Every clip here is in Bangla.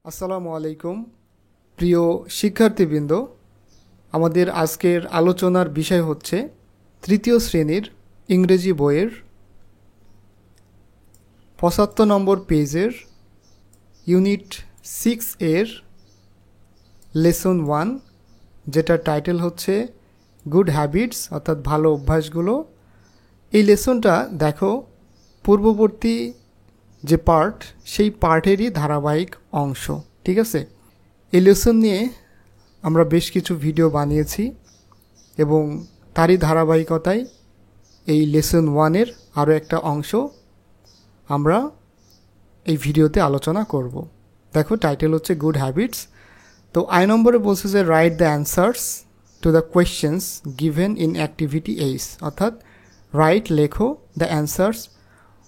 আসসালামু আলাইকুম প্রিয় শিক্ষার্থীবৃন্দ, আমাদের আজকের আলোচনার বিষয় হচ্ছে তৃতীয় শ্রেণীর ইংরেজি বইয়ের ৭৫ নম্বর পেজের ইউনিট 6 এর লেসন 1, যেটার টাইটেল হচ্ছে গুড হ্যাবিটস অর্থাৎ ভালো অভ্যাসগুলো। এই লেসনটা দেখো পূর্ববর্তী যে পার্ট সেই পার্টেরই ধারাবাহিক অংশ, ঠিক আছে। এই লেসন নিয়ে আমরা বেশ কিছু ভিডিও বানিয়েছি এবং তারই ধারাবাহিকতায় এই লেসন 1-এর আরও একটা অংশ আমরা এই ভিডিওতে আলোচনা করব। দেখো টাইটেল হচ্ছে গুড হ্যাবিটস। তো আই নম্বরে বলছে যে write the answers to the questions given in activity 8, অর্থাৎ রাইট লেখো দ্য অ্যান্সার্স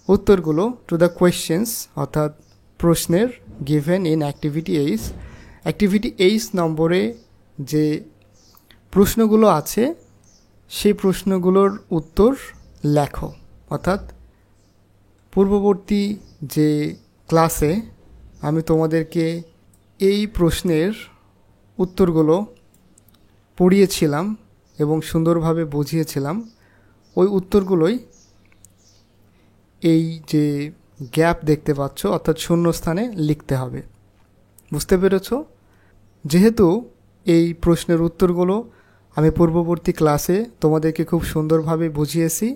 উত্তরগুলো টু দ্য কোয়েশ্চেন্স অর্থাৎ প্রশ্নের গিভেন ইন অ্যাক্টিভিটি 8। অ্যাক্টিভিটি 8 নম্বরে যে প্রশ্নগুলো আছে সেই প্রশ্নগুলোর উত্তর লেখো। অর্থাৎ পূর্ববর্তী যে ক্লাসে আমি তোমাদেরকে এই প্রশ্নের উত্তরগুলো পড়িয়েছিলাম এবং সুন্দরভাবে বুঝিয়েছিলাম, ওই উত্তরগুলোই এই যে গ্যাপ দেখতে পাচ্ছ অর্থাৎ শূন্যস্থানে লিখতে হবে। বুঝতে পেরেছ? যেহেতু এই প্রশ্নের উত্তরগুলো আমি পূর্ববর্তী ক্লাসে তোমাদেরকে খুব সুন্দরভাবে বুঝিয়েছি,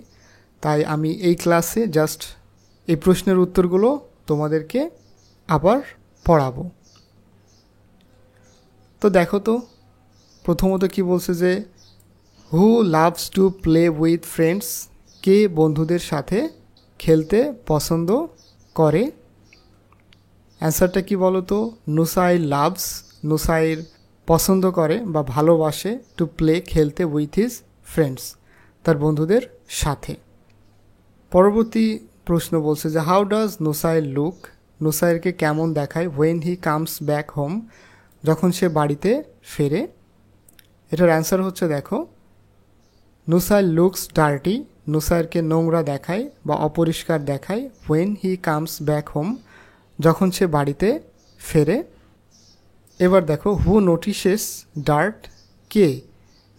তাই আমি এই ক্লাসে জাস্ট এই প্রশ্নের উত্তরগুলো তোমাদেরকে আবার পড়াবো। তো দেখো তো প্রথমত কি বলছে যে who loves to play with friends, কে বন্ধুদের সাথে খেলতে পছন্দ করে। অ্যান্সারটা কি বলো তো? নুসাইর লাভস, নুসাইর পছন্দ করে বা ভালোবাসে টু প্লে খেলতে উইথ হিজ ফ্রেন্ডস, তার বন্ধুদের সাথে। পরবর্তী প্রশ্ন বলছে যে হাউ ডাজ নুসাইর লুক, নুসাইরকে কেমন দেখায় when he comes back home, যখন সে বাড়িতে ফেরে। এটার অ্যান্সার হচ্ছে দেখো নুসাইর লুকস ডার্টি, নুসাইরকে নোংরা দেখায় বা অপরিষ্কার দেখায় when he comes back home, যখন সে বাড়িতে ফেরে। এবার দেখো হু নোটিসেস ডার্ট, কে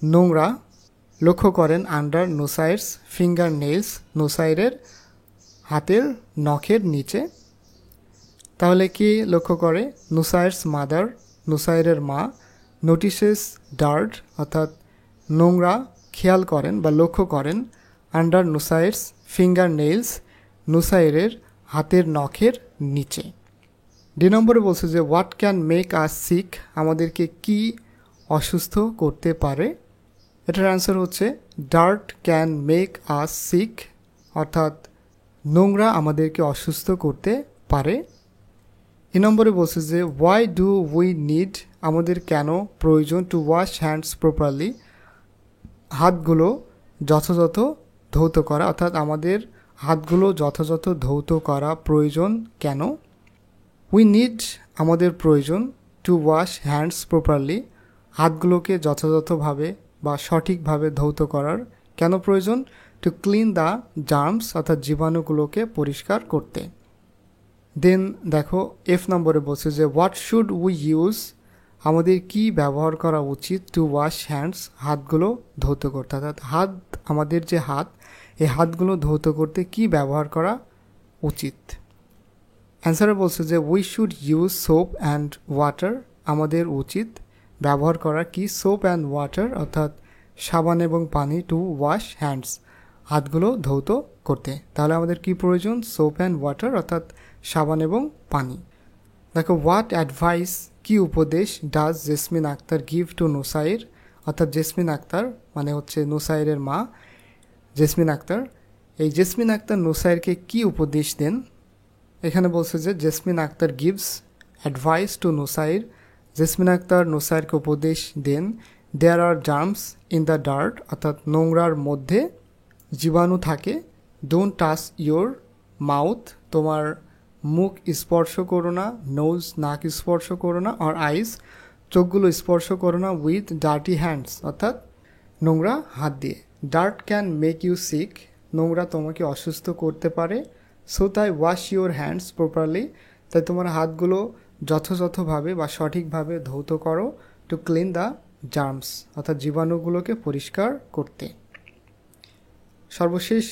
নোংরা লক্ষ্য করেন আন্ডার নুসাইরস ফিঙ্গার নেইলস, নুসাইরের হাতের নখের নিচে। তাহলে কি লক্ষ্য করে? নুসাইরস মাদার, নুসাইরের মা, নোটিসেস ডার্ট অর্থাৎ নোংরা খেয়াল করেন বা লক্ষ্য করেন আন্ডার নুসাইরস ফিঙ্গার নেইলস, নুসাইরের হাতের নখের নিচে। 2 নম্বরে বলছে যে what can make us sick, আমাদেরকে কি অসুস্থ করতে পারে। এটার অ্যান্সার হচ্ছে dirt can make us sick, অর্থাৎ নোংরা আমাদেরকে অসুস্থ করতে পারে। 3 নম্বরে বলছে যে ওয়াই ডু উই নিড, আমাদের কেন প্রয়োজন টু ওয়াশ হ্যান্ডস প্রপারলি, হাতগুলো যথাযথ ধৌত করা, অর্থাৎ আমাদের হাতগুলো যথাযথ ধৌত করা প্রয়োজন কেন। উই নিড আমাদের প্রয়োজন টু ওয়াশ হ্যান্ডস প্রপারলি, হাতগুলোকে যথাযথভাবে বা সঠিকভাবে ধৌত করার কেন প্রয়োজন। টু ক্লিন দ্য জার্মস অর্থাৎ জীবাণুগুলোকে পরিষ্কার করতে। দেন দেখো এফ নম্বরে বলছে যে হোয়াট শুড উই ইউজ, আমাদের কি ব্যবহার করা উচিত টু ওয়াশ হ্যান্ডস, হাতগুলো ধৌত করতে। অর্থাৎ হাত, আমাদের যে হাত, এই হাতগুলো ধৌত করতে কি ব্যবহার করা উচিত। অ্যান্সারে বলছে যে we should use soap and water, আমাদের উচিত ব্যবহার করা কি সোপ অ্যান্ড ওয়াটার অর্থাৎ সাবান এবং পানি টু ওয়াশ হ্যান্ডস, হাতগুলো ধৌত করতে। তাহলে আমাদের কি প্রয়োজন? সোপ অ্যান্ড ওয়াটার অর্থাৎ সাবান এবং পানি। দেখো হোয়াট অ্যাডভাইস, কি উপদেশ does Jasmin Akter give to Nusair, অর্থাৎ জেসমিন আক্তার মানে হচ্ছে নুসাইরের মা জেসমিন আক্তার, এই জেসমিন আক্তার নুসাইরকে কি উপদেশ দেন। এখানে বলছে যে Jasmin Akter gives advice to Nusair, Jasmin Akter নুসাইরকে উপদেশ দেন there are germs in the dirt, অর্থাৎ নোংরার মধ্যে জীবাণু থাকে। ডোন্ট টাচ ইয়োর মাউথ, তোমার মুখ স্পর্শ করো না, নোজ নাক স্পর্শ করো না, আর আইস চোখগুলো স্পর্শ করো না, উইথ ডার্টি হ্যান্ডস অর্থাৎ নোংরা হাত দিয়ে। Dirt can make you sick, নোংরা তোমাকে অসুস্থ করতে পারে। সো তাই ওয়াশ ইউর হ্যান্ডস প্রপারলি, তাই তোমার হাতগুলো যথাযথভাবে বা সঠিকভাবে ধৌত করো টু ক্লিন দ্য জার্মস, অর্থাৎ জীবাণুগুলোকে পরিষ্কার করতে। সর্বশেষ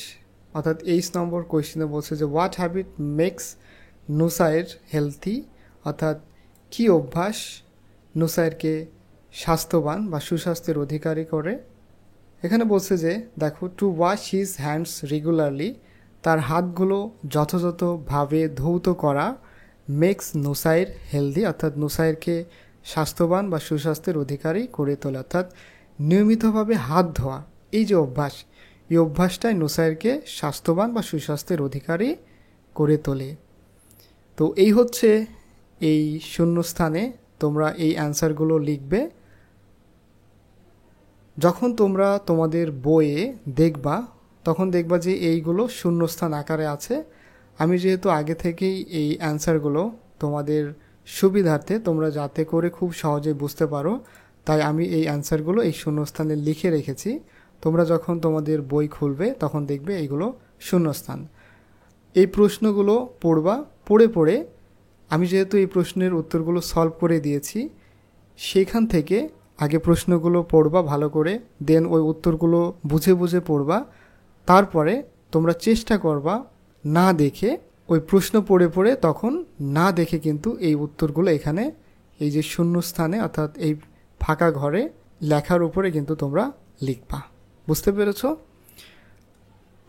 অর্থাৎ 23 নম্বর কোয়েশ্চেনে বলছে যে what habit makes Nusair healthy, অর্থাৎ কী অভ্যাস নুসাইরকে স্বাস্থ্যবান বা সুস্বাস্থ্যের অধিকারী করে। এখানে বলছে যে দেখো two wash his hands regularly, তার হাতগুলো যথাযথভাবে ধৌত করা মেক্স নুসাইর হেলদি, অর্থাৎ নুসাইরকে স্বাস্থ্যবান বা সুস্বাস্থ্যের অধিকারী করে তোলে। অর্থাৎ নিয়মিতভাবে হাত ধোয়া এই যে অভ্যাস, এই অভ্যাসটাই নুসাইরকে স্বাস্থ্যবান বা সুস্বাস্থ্যের অধিকারী করে তোলে। তো এই হচ্ছে এই শূন্যস্থানে তোমরা এই অ্যান্সারগুলো লিখবে। যখন তোমরা তোমাদের বইয়ে দেখবা তখন দেখবা যে এইগুলো শূন্যস্থান আকারে আছে। আমি যেহেতু আগে থেকেই এই অ্যান্সারগুলো তোমাদের সুবিধার্থে তোমরা যাতে করে খুব সহজে বুঝতে পারো, তাই আমি এই অ্যান্সারগুলো এই শূন্যস্থানে লিখে রেখেছি। তোমরা যখন তোমাদের বই খুলবে তখন দেখবে এইগুলো শূন্যস্থান। এই প্রশ্নগুলো পড়বা, পড়ে পড়ে আমি যেহেতু এই প্রশ্নের উত্তরগুলো সলভ করে দিয়েছি, সেইখান থেকে আগে প্রশ্নগুলো পড়বা ভালো করে, দেন ওই উত্তরগুলো বুঝে বুঝে পড়বা। তারপরে তোমরা চেষ্টা করবা না দেখে, ওই প্রশ্ন পড়ে পড়ে তখন না দেখে কিন্তু এই উত্তরগুলো এখানে এই যে শূন্যস্থানে অর্থাৎ এই ফাঁকা ঘরে লেখার উপরে কিন্তু তোমরা লিখবা। বুঝতে পেরেছ?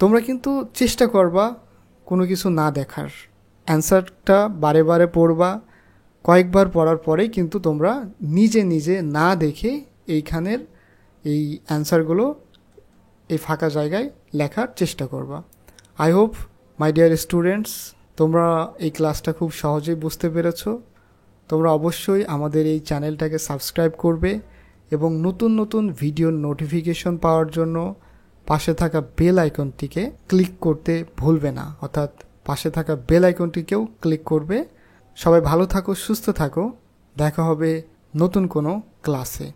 তোমরা কিন্তু চেষ্টা করবা কোনো কিছু না দেখার, অ্যান্সারটা বারে বারে পড়বা। কয়েকবার পড়ার পরেই কিন্তু তোমরা নিজে নিজে না দেখে এইখানের এই অ্যান্সারগুলো এই ফাঁকা জায়গায় লেখার চেষ্টা করবা। I hope my dear students তোমরা এই ক্লাসটা খুব সহজেই বুঝতে পেরেছ। তোমরা অবশ্যই আমাদের এই চ্যানেলটাকে সাবস্ক্রাইব করবে এবং নতুন নতুন ভিডিওর নোটিফিকেশন পাওয়ার জন্য পাশে থাকা বেল আইকনটিকে ক্লিক করতে ভুলবে না, অর্থাৎ পাশে থাকা বেল আইকনটিকেও ক্লিক করবে। সবাই ভালো থাকো, সুস্থ থাকো, দেখা হবে নতুন কোনো ক্লাসে।